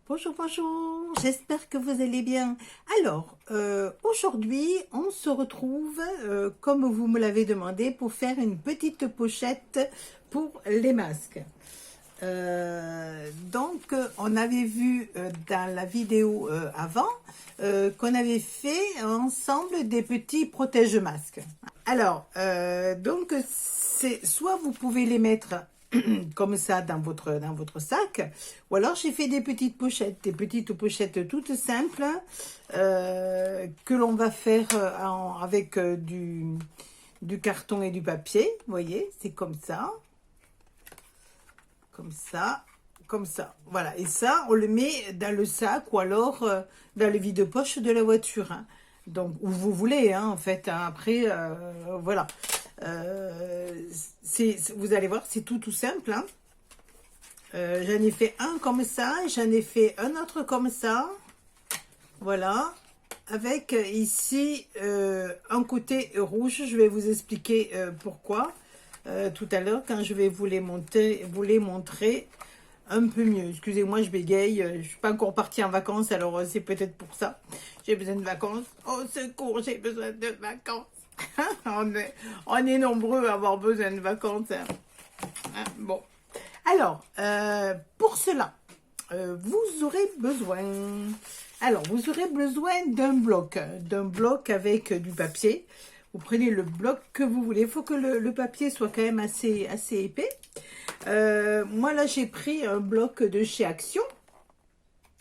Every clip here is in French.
Bonjour, bonjour, j'espère que vous allez bien. Alors, aujourd'hui, on se retrouve, comme vous me l'avez demandé, pour faire une petite pochette pour les masques. On avait vu dans la vidéo avant qu'on avait fait ensemble des petits protège-masques. Alors, c'est soit vous pouvez les mettre comme ça dans votre sac, ou alors j'ai fait des petites pochettes toutes simples que l'on va faire avec du carton et du papier. Vous voyez, c'est comme ça, comme ça, comme ça. Voilà, et ça, on le met dans le sac ou alors dans le vide-poche de la voiture. Hein. Donc, où vous voulez, hein, en fait. Hein. Après, voilà. Vous allez voir, c'est tout simple. Hein. J'en ai fait un comme ça, j'en ai fait un autre comme ça. Voilà. Avec ici un côté rouge. Je vais vous expliquer pourquoi tout à l'heure quand je vais vous les montrer un peu mieux. Excusez-moi, je bégaye. Je ne suis pas encore partie en vacances, alors c'est peut-être pour ça. J'ai besoin de vacances. Au secours, j'ai besoin de vacances. on est nombreux à avoir besoin de vacances. Hein, bon. Alors, pour cela, vous aurez besoin... Alors, vous aurez besoin d'un bloc avec du papier. Vous prenez le bloc que vous voulez. Il faut que le papier soit quand même assez épais. Moi, là, j'ai pris un bloc de chez Action.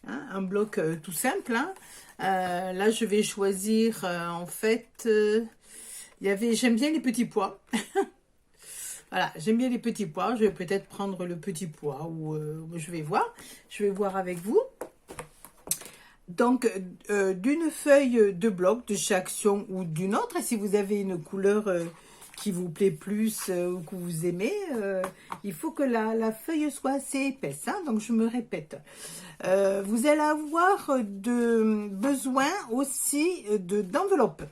Hein, un bloc tout simple. Hein. Là, je vais choisir, en fait... J'aime bien les petits pois. Voilà, j'aime bien les petits pois. Je vais peut-être prendre le petit pois ou je vais voir. Je vais voir avec vous. Donc, d'une feuille de bloc de chez Action ou d'une autre, si vous avez une couleur qui vous plaît plus ou que vous aimez, il faut que la feuille soit assez épaisse. Hein, donc, je me répète. Vous allez avoir besoin aussi d'enveloppes.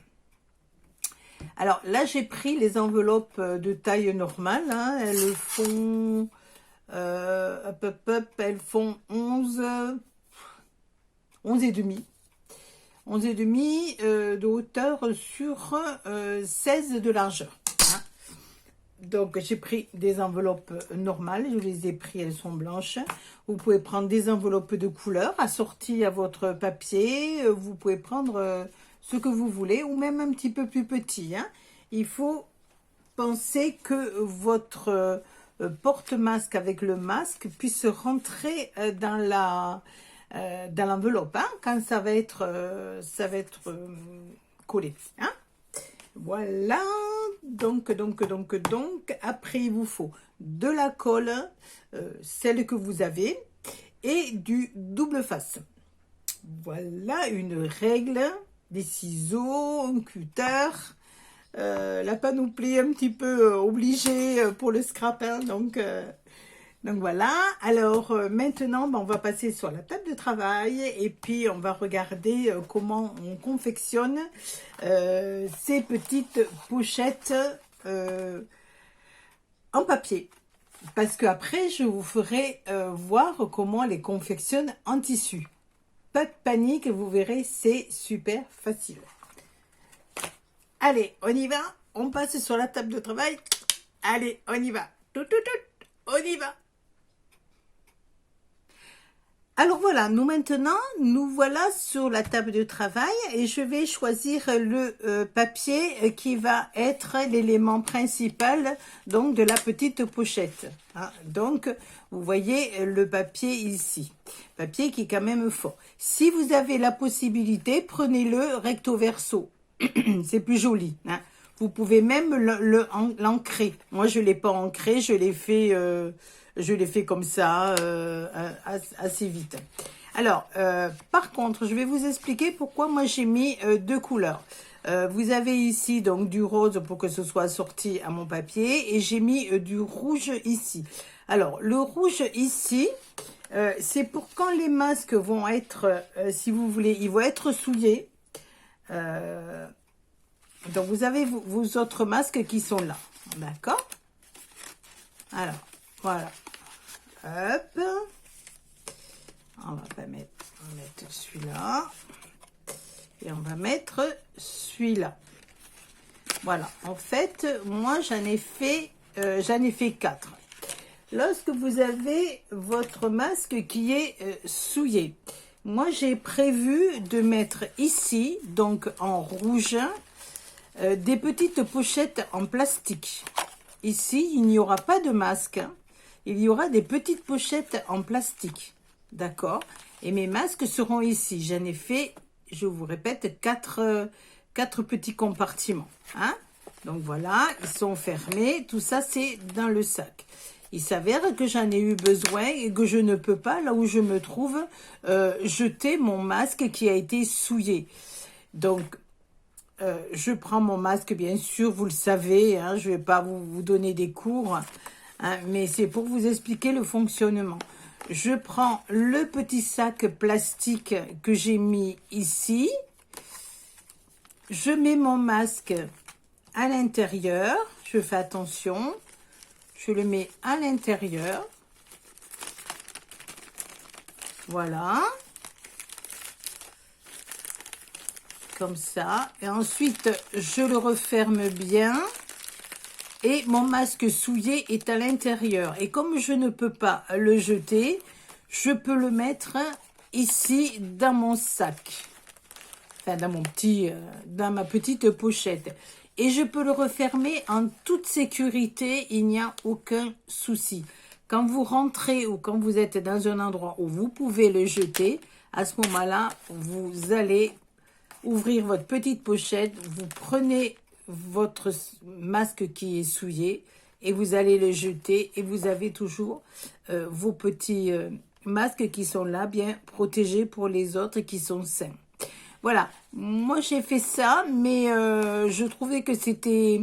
Alors là, j'ai pris les enveloppes de taille normale. Hein, elles font, elles font 11 et demi. 11 et demi de hauteur sur 16 de largeur. Hein. Donc, j'ai pris des enveloppes normales. Je les ai pris, elles sont blanches. Vous pouvez prendre des enveloppes de couleur assorties à votre papier. Vous pouvez prendre... ce que vous voulez, ou même un petit peu plus petit. Hein. Il faut penser que votre porte-masque avec le masque puisse rentrer dans l'enveloppe, hein, quand ça va être collé. Hein. Voilà, donc, après il vous faut de la colle, celle que vous avez, et du double face. Voilà une règle. Des ciseaux, un cutter, la panoplie un petit peu obligée pour le scrap. Hein, donc voilà. Alors maintenant, on va passer sur la table de travail et puis on va regarder comment on confectionne ces petites pochettes en papier. Parce qu'après, je vous ferai voir comment on les confectionne en tissu. Pas de panique, vous verrez, c'est super facile. Allez, on y va. On passe sur la table de travail. Allez, on y va. On y va. Alors voilà, nous voilà sur la table de travail et je vais choisir le papier qui va être l'élément principal donc de la petite pochette. Hein. Donc, vous voyez le papier ici, papier qui est quand même fort. Si vous avez la possibilité, prenez-le recto verso, c'est plus joli. Hein. Vous pouvez même l'ancrer. Moi, je ne l'ai pas ancré, je l'ai fait comme ça, assez vite. Alors, par contre, je vais vous expliquer pourquoi moi j'ai mis deux couleurs. Vous avez ici donc du rose pour que ce soit assorti à mon papier et j'ai mis du rouge ici. Alors, le rouge ici, c'est pour quand les masques vont être, si vous voulez, ils vont être souillés. Donc, vous avez vos autres masques qui sont là. D'accord? Alors, voilà. Hop. On va pas mettre, on va mettre celui-là. Et on va mettre celui-là. Voilà. En fait, moi, j'en ai fait 4. Lorsque vous avez votre masque qui est souillé, moi, j'ai prévu de mettre ici, donc en rouge, des petites pochettes en plastique. Ici, il n'y aura pas de masque. Il y aura des petites pochettes en plastique. D'accord? Et mes masques seront ici. J'en ai fait, je vous répète, 4 petits compartiments. Hein? Donc voilà, ils sont fermés. Tout ça, c'est dans le sac. Il s'avère que j'en ai eu besoin et que je ne peux pas, là où je me trouve, jeter mon masque qui a été souillé. Donc, je prends mon masque, bien sûr, vous le savez, hein, je ne vais pas vous donner des cours, hein, mais c'est pour vous expliquer le fonctionnement. Je prends le petit sac plastique que j'ai mis ici. Je mets mon masque à l'intérieur. Je fais attention. Je le mets à l'intérieur. Voilà. Comme ça. Et ensuite, je le referme bien. Et mon masque souillé est à l'intérieur. Et comme je ne peux pas le jeter, je peux le mettre ici dans mon sac. Enfin, dans ma petite pochette. Et je peux le refermer en toute sécurité. Il n'y a aucun souci. Quand vous rentrez ou quand vous êtes dans un endroit où vous pouvez le jeter, à ce moment-là, vous allez ouvrir votre petite pochette. Vous prenez votre masque qui est souillé et vous allez le jeter et vous avez toujours vos petits masques qui sont là bien protégés pour les autres qui sont sains. Voilà, moi j'ai fait ça, mais je trouvais que c'était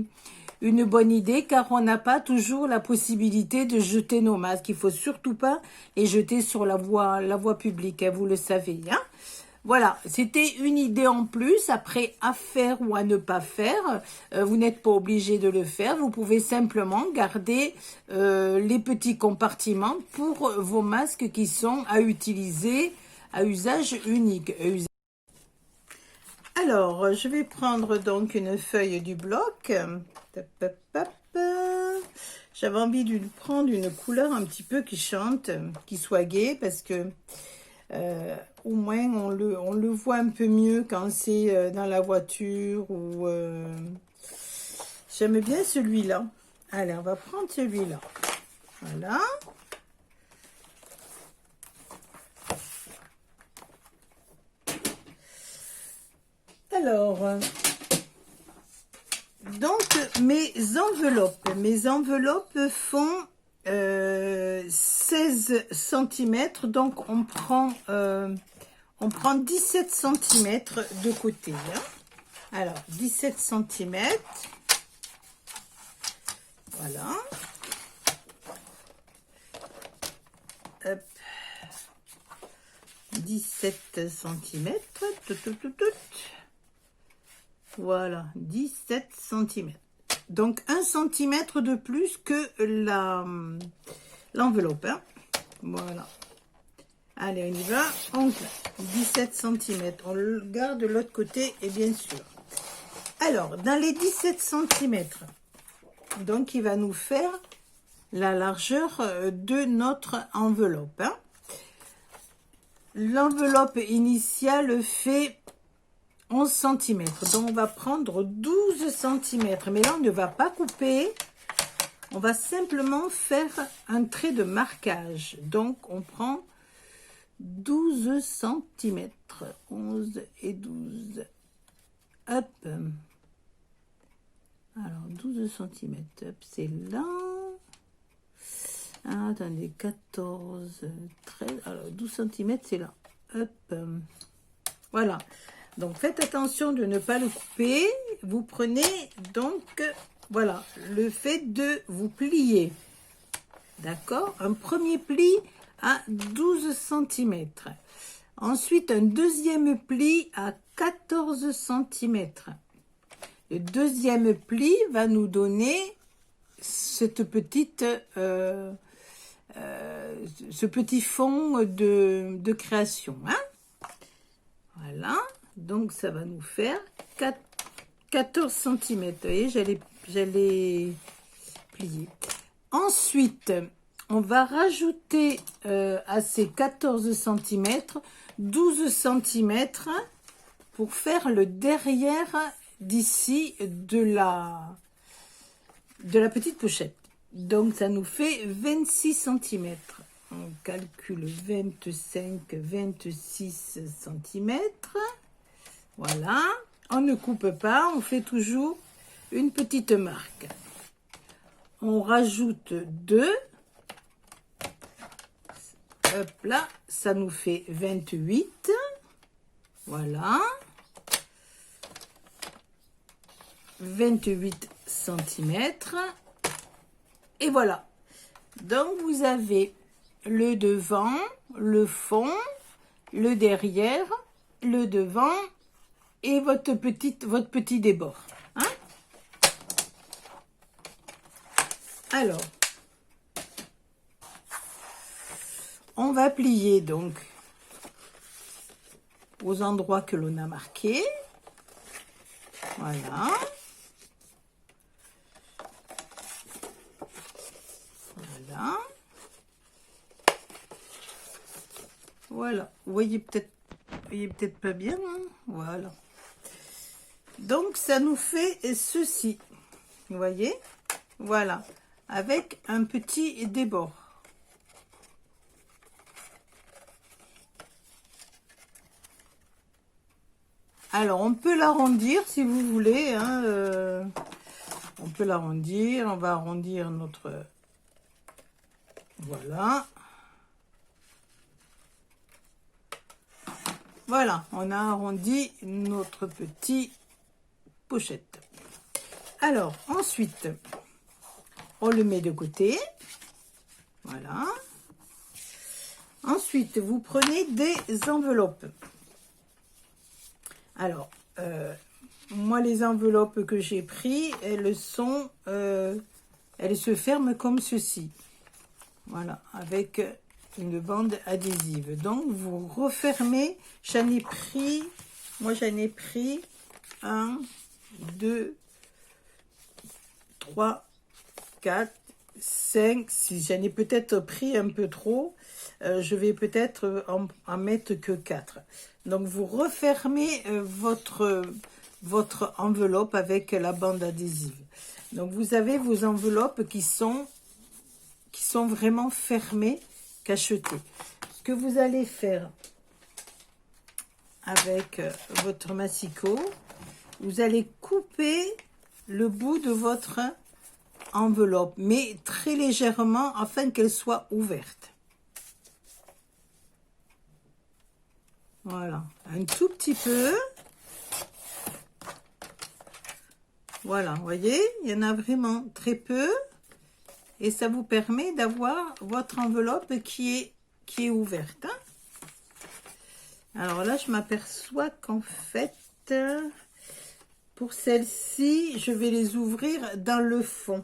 une bonne idée car on n'a pas toujours la possibilité de jeter nos masques. Il faut surtout pas les jeter sur la voie publique, hein, vous le savez, hein. Voilà, c'était une idée en plus. Après, à faire ou à ne pas faire, vous n'êtes pas obligé de le faire. Vous pouvez simplement garder les petits compartiments pour vos masques qui sont à utiliser à usage unique. Alors, je vais prendre donc une feuille du bloc. J'avais envie de prendre une couleur un petit peu qui chante, qui soit gaie, parce que au moins on le voit un peu mieux quand c'est dans la voiture ou j'aime bien celui-là. Allez, on va prendre celui-là. Voilà. Alors, donc mes enveloppes font 16 cm, donc on prend 17 cm de côté, hein. Alors 17 cm, voilà. Hop. 17 cm, voilà, 17 cm. Donc 1 cm de plus que l'enveloppe, hein. Voilà. Allez, on y va. On 17 cm. On le garde de l'autre côté, et bien sûr. Alors, dans les 17 cm, donc il va nous faire la largeur de notre enveloppe, hein. L'enveloppe initiale fait 11 cm. Donc, on va prendre 12 cm. Mais là, on ne va pas couper. On va simplement faire un trait de marquage. Donc, on prend 12 cm. 11 et 12. Hop. Alors, 12 cm. Hop, c'est là. Ah, attendez, 14, 13. Alors, 12 cm, c'est là. Hop. Voilà. Donc, faites attention de ne pas le couper. Vous prenez donc, voilà, le fait de vous plier. D'accord? Un premier pli à 12 cm. Ensuite, un deuxième pli à 14 cm. Le deuxième pli va nous donner cette petite ce petit fond de création. Hein. Voilà. Donc, ça va nous faire 14 cm. Vous voyez, j'allais plier. Ensuite, on va rajouter à ces 14 cm, 12 cm pour faire le derrière d'ici de la petite pochette. Donc, ça nous fait 26 cm. On calcule 25, 26 cm. Voilà. On ne coupe pas, on fait toujours une petite marque. On rajoute 2. Hop là, ça nous fait 28. Voilà. 28 cm. Et voilà. Donc, vous avez le devant, le fond, le derrière, le devant et votre petit débord. Hein? Alors, on va plier donc aux endroits que l'on a marqués. Voilà. Voilà. Voilà. Vous voyez peut-être pas bien. Hein? Voilà. Donc, ça nous fait ceci. Vous voyez? Voilà. Avec un petit débord. Alors, on peut l'arrondir si vous voulez. Hein, on peut l'arrondir. On va arrondir notre... Voilà. Voilà, on a arrondi notre petit pochette. Alors, ensuite, on le met de côté. Voilà. Ensuite, vous prenez des enveloppes. Alors, moi, les enveloppes que j'ai prises, elles se ferment comme ceci. Voilà, avec une bande adhésive. Donc, vous refermez. Moi, j'en ai pris 1, 2, 3, 4, 5, 6. J'en ai peut-être pris un peu trop. Je vais peut-être en mettre que 4. Donc, vous refermez votre enveloppe avec la bande adhésive. Donc, vous avez vos enveloppes qui sont vraiment fermées, cachetées. Ce que vous allez faire avec votre massicot, vous allez couper le bout de votre enveloppe, mais très légèrement afin qu'elle soit ouverte. Voilà, un tout petit peu. Voilà, vous voyez, il y en a vraiment très peu. Et ça vous permet d'avoir votre enveloppe qui est ouverte. Hein. Alors là, je m'aperçois qu'en fait, pour celle-ci, je vais les ouvrir dans le fond.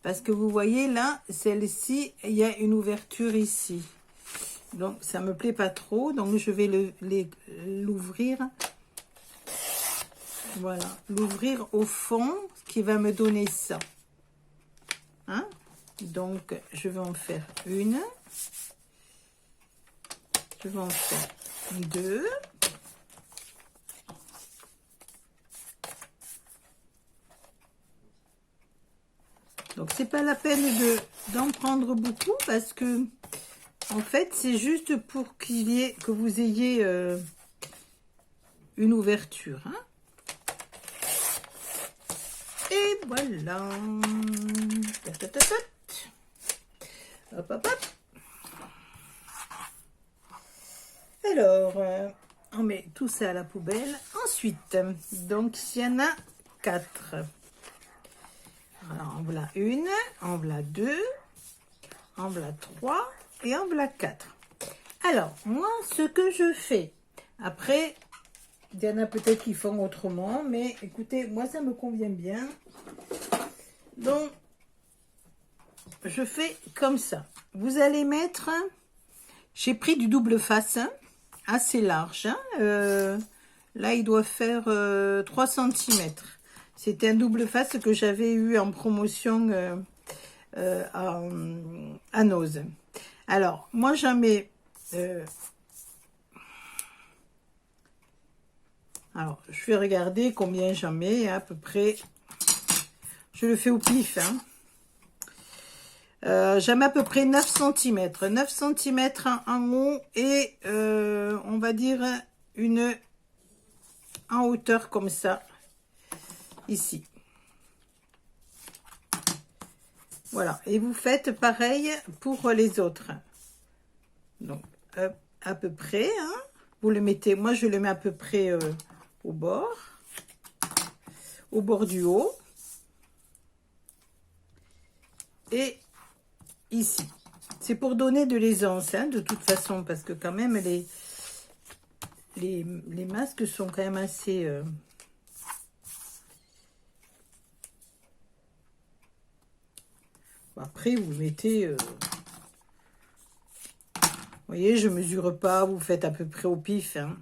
Parce que vous voyez là, celle-ci, il y a une ouverture ici. Donc, ça ne me plaît pas trop. Donc, je vais l'ouvrir. Voilà, l'ouvrir au fond, ce qui va me donner ça. Hein? Donc, je vais en faire une. Je vais en faire 2. Donc, c'est pas la peine d'en prendre beaucoup parce que, en fait, c'est juste pour que vous ayez une ouverture. Hein? Et voilà. Hop, hop, hop. Alors, on met tout ça à la poubelle. Ensuite, donc, il y en a 4. Alors, en voilà une, en voilà 2, en voilà 3 et en voilà 4. Alors, moi, ce que je fais, après, il y en a peut-être qui font autrement, mais écoutez, moi, ça me convient bien. Donc, je fais comme ça. Vous allez mettre, j'ai pris du double face, hein, assez large. Hein, là, il doit faire 3 cm. C'était un double face que j'avais eu en promotion à Nose. Alors, moi, j'en mets... alors, je vais regarder combien j'en mets, à peu près. Je le fais au pif, hein. J'en mets à peu près 9 cm. 9 cm en haut et on va dire une en hauteur comme ça, ici. Voilà. Et vous faites pareil pour les autres. Donc, à peu près, hein. Vous le mettez, moi je le mets à peu près au bord du haut. Et ici. C'est pour donner de l'aisance, hein, de toute façon, parce que quand même, les masques sont quand même assez... Après, vous mettez... Vous voyez, je mesure pas, vous faites à peu près au pif, hein.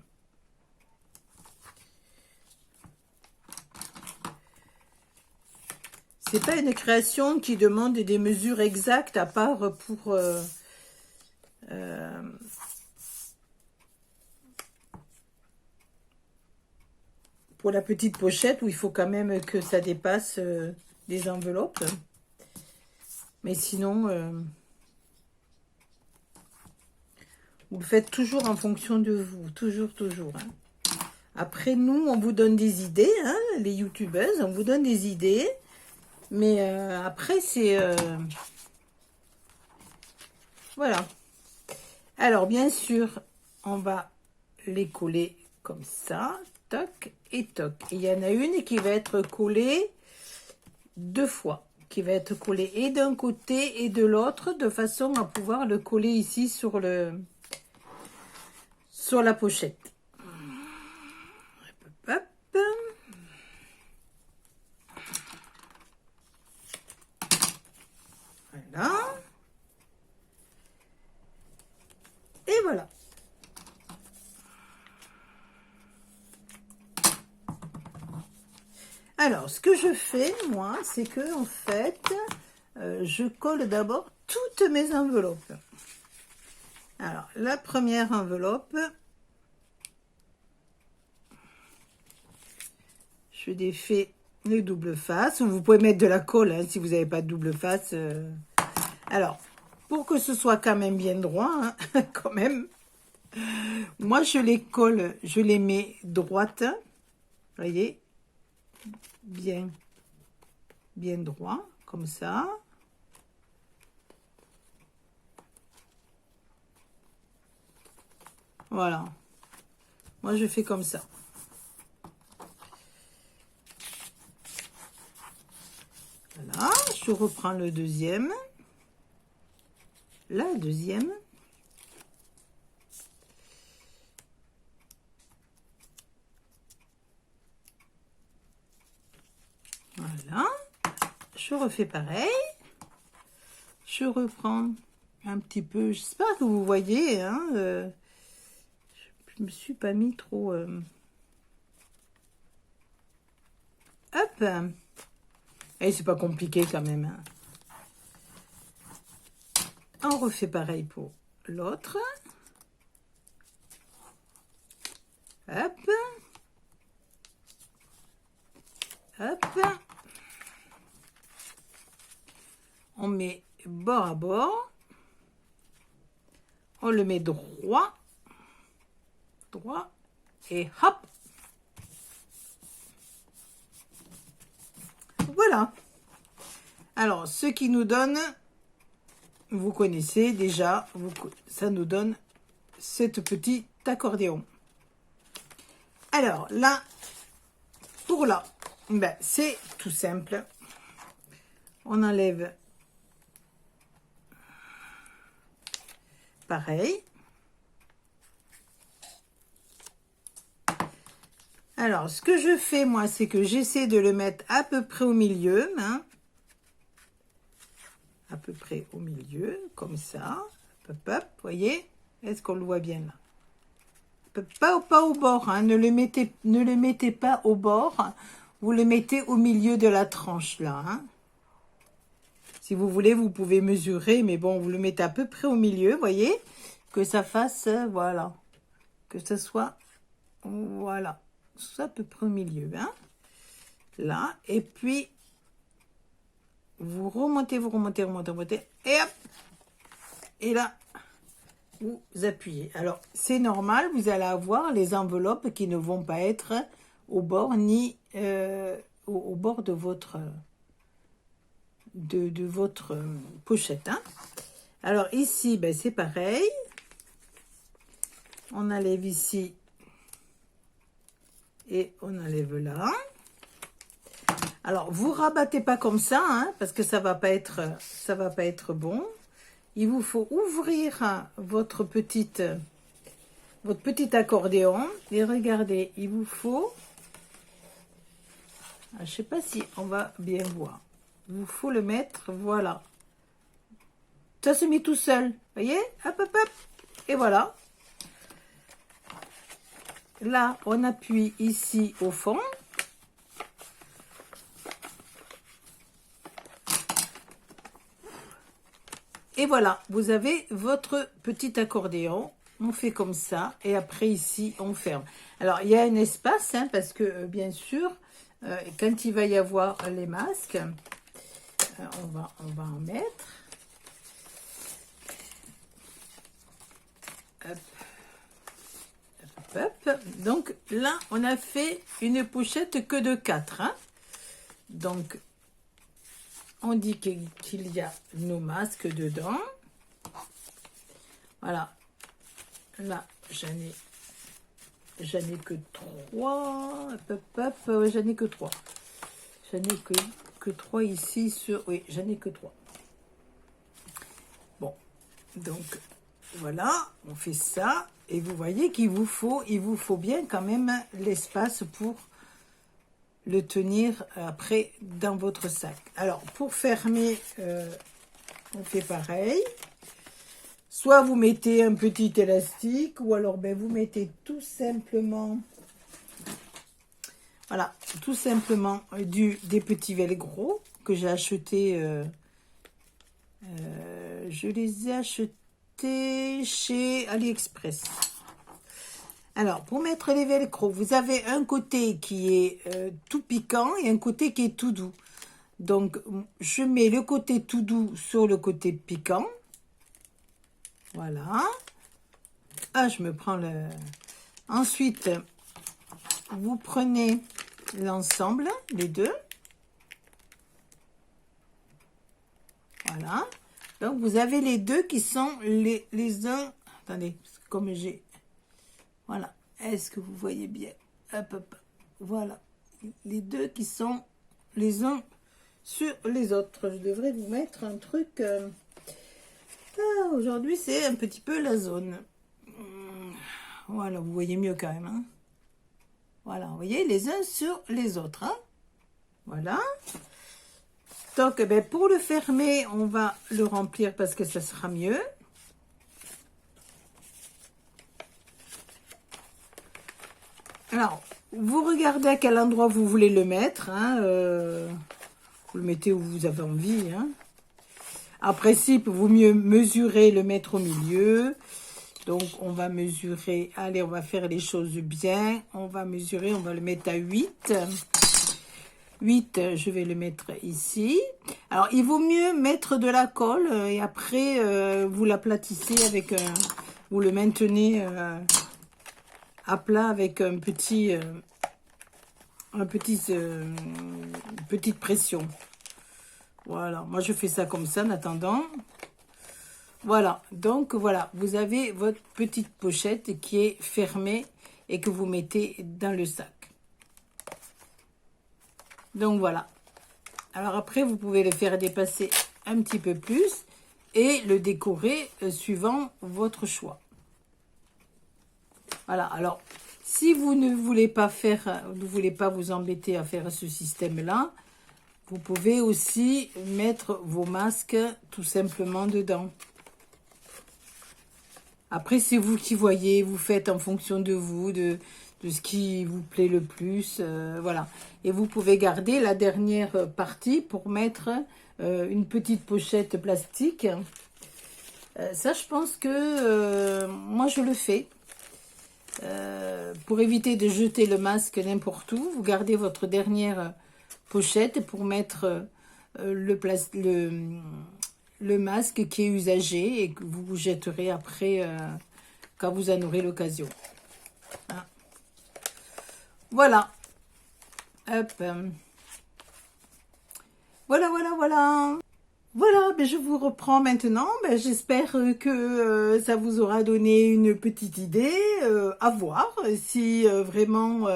C'est pas une création qui demande des mesures exactes, à part pour la petite pochette où il faut quand même que ça dépasse les enveloppes. Mais sinon, vous le faites toujours en fonction de vous, toujours. Hein. Après, nous, on vous donne des idées, hein, les youtubeuses, on vous donne des idées. Mais après, c'est... voilà. Alors, bien sûr, on va les coller comme ça. Toc et toc. Et il y en a une qui va être collée 2 fois. Qui va être collée et d'un côté et de l'autre, de façon à pouvoir le coller ici sur la pochette. Hop. Voilà. Et voilà. Alors, ce que je fais, moi, c'est que, en fait, je colle d'abord toutes mes enveloppes. Alors, la première enveloppe, je défais les doubles faces. Vous pouvez mettre de la colle, hein, si vous n'avez pas de double face. Alors, pour que ce soit quand même bien droit, hein, quand même, moi, je les colle, je les mets droites. Vous voyez, bien droit, comme ça. Voilà. Moi, je fais comme ça. Voilà. Je reprends le deuxième. La deuxième. Voilà. Je refais pareil. Je reprends un petit peu. J'espère que vous voyez, hein. Je me suis pas mis trop... Hop. Et c'est pas compliqué quand même. Hein. On refait pareil pour l'autre. Hop. Hop. On met bord à bord. On le met droit. Droit. Et hop. Voilà. Alors, ce qui nous donne, vous connaissez déjà, ça nous donne cette petit accordéon. Alors, là, pour là, ben, c'est tout simple. On enlève pareil. Alors, ce que je fais, moi, c'est que j'essaie de le mettre à peu près au milieu. Hein, à peu près au milieu, comme ça. Hop, hop, voyez? Est-ce qu'on le voit bien là? Pas au bord, hein. Ne le mettez pas au bord. Vous le mettez au milieu de la tranche là. Hein. Si vous voulez, vous pouvez mesurer, mais bon, vous le mettez à peu près au milieu, voyez? Que ça fasse, voilà. Que ce soit, voilà. Ça à peu près au milieu, hein. Là, et puis, vous remontez, et hop! Et là, vous appuyez. Alors, c'est normal, vous allez avoir les enveloppes qui ne vont pas être au bord, ni au bord de votre, de votre pochette. Hein. Alors, ici, ben, c'est pareil. On enlève ici et on enlève là. Alors, vous rabattez pas comme ça, hein, parce que ça va pas être bon. Il vous faut ouvrir votre petit accordéon et regardez, il vous faut, je sais pas si on va bien voir. Il vous faut le mettre, voilà. Ça se met tout seul, voyez, hop, hop, hop, et voilà. Là, on appuie ici au fond. Et voilà, vous avez votre petit accordéon. On fait comme ça. Et après, ici, on ferme. Alors, il y a un espace, hein, parce que, bien sûr, quand il va y avoir les masques, on va en mettre. Hop. Hop, hop. Donc, là, on a fait une pochette que de 4. Hein. Donc, on dit qu'il y a nos masques dedans. Voilà. Là, j'en ai que 3. Hop, hop, j'en ai que 3. J'en ai que 3 ici sur... Oui, j'en ai que 3. Bon. Donc, voilà. On fait ça. Et vous voyez il vous faut bien quand même l'espace pour le tenir après dans votre sac. Alors, pour fermer, on fait pareil. Soit vous mettez un petit élastique, ou alors ben, vous mettez tout simplement, voilà, tout simplement des petits velcro que j'ai acheté, je les ai achetés chez AliExpress. Alors, pour mettre les velcro, vous avez un côté qui est tout piquant et un côté qui est tout doux. Donc, je mets le côté tout doux sur le côté piquant. Voilà. Ah, je me prends le... Ensuite, vous prenez l'ensemble, les deux. Voilà. Donc, vous avez les deux qui sont les uns... Attendez, comme j'ai... Voilà. Est-ce que vous voyez bien? Hop, hop. Voilà. Les deux qui sont les uns sur les autres. Je devrais vous mettre un truc... Ah, aujourd'hui, c'est un petit peu la zone. Voilà, vous voyez mieux quand même. Hein. Voilà, vous voyez, les uns sur les autres. Hein. Voilà. Donc, ben, pour le fermer, on va le remplir parce que ça sera mieux. Alors, vous regardez à quel endroit vous voulez le mettre. Hein, vous le mettez où vous avez envie. Hein. En principe, vaut mieux mesurer, le mettre au milieu. Donc, on va mesurer. Allez, on va faire les choses bien. On va mesurer, on va le mettre à 8. 8, je vais le mettre ici. Alors, il vaut mieux mettre de la colle et après, vous l'aplatissez avec... vous le maintenez... à plat avec petite pression. Voilà, moi je fais ça comme ça en attendant. Voilà, donc voilà, vous avez votre petite pochette qui est fermée et que vous mettez dans le sac. Donc voilà. Alors après, vous pouvez le faire dépasser un petit peu plus et le décorer suivant votre choix. Voilà, alors, si vous ne voulez pas vous embêter à faire ce système-là, Vous pouvez aussi mettre vos masques tout simplement dedans. Après, c'est vous qui voyez, vous faites en fonction de vous, de ce qui vous plaît le plus. Voilà. Et vous pouvez garder la dernière partie pour mettre une petite pochette plastique. Ça, je pense que moi, je le fais. Pour éviter de jeter le masque n'importe où, vous gardez votre dernière pochette pour mettre le masque qui est usagé et que vous jetterez après quand vous en aurez l'occasion. Hein. Voilà. Hop. Voilà, voilà, voilà. Voilà, ben je vous reprends maintenant. Ben j'espère que ça vous aura donné une petite idée à voir. Si vraiment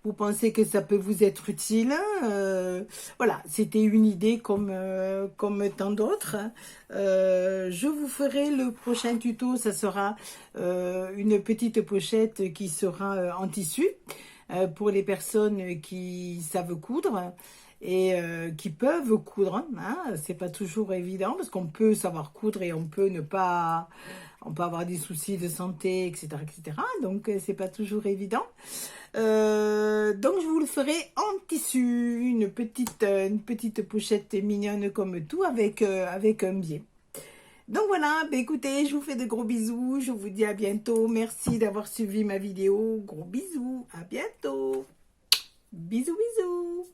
vous pensez que ça peut vous être utile. Voilà, c'était une idée comme tant d'autres. Je vous ferai le prochain tuto. Ça sera une petite pochette qui sera en tissu pour les personnes qui savent coudre. Et qui peuvent coudre, hein. C'est pas toujours évident parce qu'on peut savoir coudre et on peut avoir des soucis de santé, etc., etc. Donc c'est pas toujours évident. Donc je vous le ferai en tissu, une petite pochette mignonne comme tout avec un biais. Donc voilà, bah écoutez, je vous fais de gros bisous, je vous dis à bientôt. Merci d'avoir suivi ma vidéo. Gros bisous, à bientôt. Bisous, bisous.